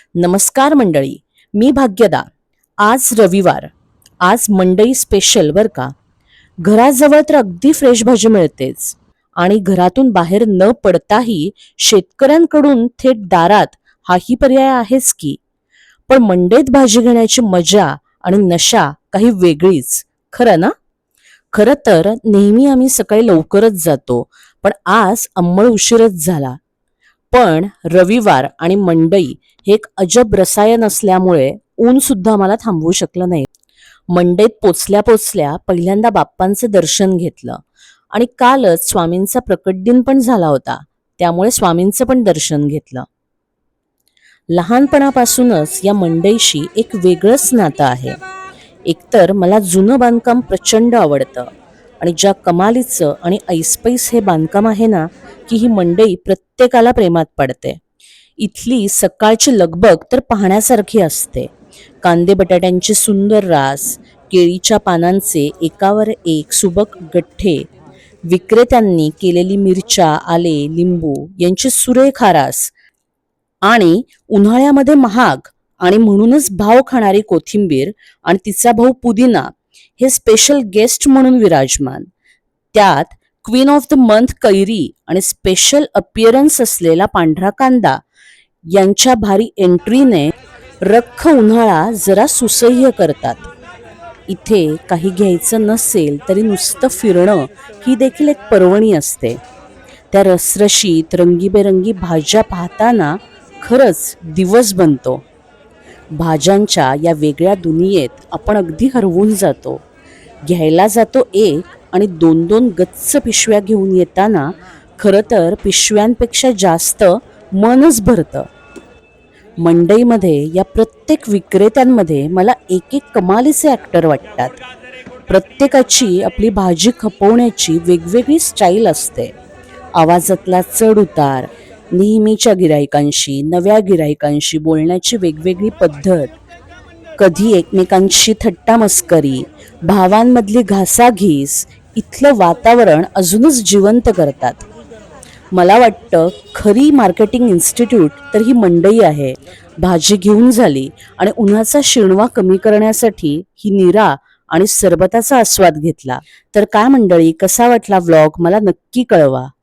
नमस्कार मंडळी, मी भाग्यदा. आज रविवार, आज मंडई स्पेशल बर का. घराजवळ तर अगदी फ्रेश भाजी मिळतेच आणि घरातून बाहेर न पडताही शेतकऱ्यांकडून थेट दारात हाही पर्याय आहेच की. पण मंडईत भाजी घेण्याची मजा आणि नशा काही वेगळीच, खरं ना? खरं तर नेहमी आम्ही सकाळी लवकरच जातो, पण आज अंमळ उशीरच झाला. पण रविवार आणि मंडई हे एक अजब रसायन असल्यामुळे ऊन सुद्धा मला थांबवू शकलं नाही. मंडईत पोचल्या पोचल्या पहिल्यांदा बाप्पांचं दर्शन घेतलं आणि कालच स्वामींचा प्रकट दिन पण झाला होता, त्यामुळे स्वामींचं पण दर्शन घेतलं. लहानपणापासूनच या मंडईशी एक वेगळंच नातं आहे. एकतर मला जुनं बांधकाम प्रचंड आवडतं आणि ज्या कमालीचं आणि ऐसपैस हे बांधकाम आहे ना, की ही मंडई प्रत्येकाला प्रेमात पडते. इथली सकाळची लगबग तर पाहण्यासारखी असते. कांदे बटाट्यांचे सुंदर रास, केळीच्या पानांचे एकावर एक सुबक गठ्ठे, विक्रेत्यांनी केलेली मिरच्या, आले, लिंबू यांची सुरेख आरास आणि उन्हाळ्यामध्ये महाग आणि म्हणूनच भाव खाणारी कोथिंबीर आणि तिचा भाऊ पुदिना हे स्पेशल गेस्ट म्हणून विराजमान. त्यात क्वीन ऑफ द मंथ कैरी आणि स्पेशल अपिअरन्स असलेला पांढरा कांदा यांच्या भारी एंट्रीने रख्ख उन्हाळा जरा सुसह्य करतात. इथे काही घ्यायचं नसेल तरी नुसतं फिरणं ही देखील एक पर्वणी असते. त्या रसरशीत रंगीबेरंगी भाज्या पाहताना खरंच दिवस बनतो. भाज्यांच्या या वेगळ्या दुनियेत आपण अगदी हरवून जातो. घ्यायला जातो एक आणि दोन दोन गच्च पिशव्या घेऊन येताना खरं तर पिशव्यांपेक्षा जास्त मनच भरतं. मंडईमध्ये या प्रत्येक विक्रेत्यांमध्ये मला एक एक कमालीचे ॲक्टर वाटतात. प्रत्येकाची आपली भाजी खपवण्याची वेगवेगळी स्टाईल असते. आवाजातला चढ उतार, नेहमीच्या गिराईकांशी नव्या गिराईकांशी बोलण्याची वेगवेगळी पद्धत, कधी एकमेकांशी थट्टा मस्करी, भावांमधली घासाघीस इथलं वातावरण अजूनच जिवंत करतात. मला वाटतं खरी मार्केटिंग इन्स्टिट्यूट तर ही मंडई आहे. भाजी घेऊन झाली आणि उन्हाचा शिणवा कमी करण्यासाठी ही नीरा आणि सरबताचा आस्वाद घेतला. तर काय मंडळी, कसा वाटला व्लॉग मला नक्की कळवा.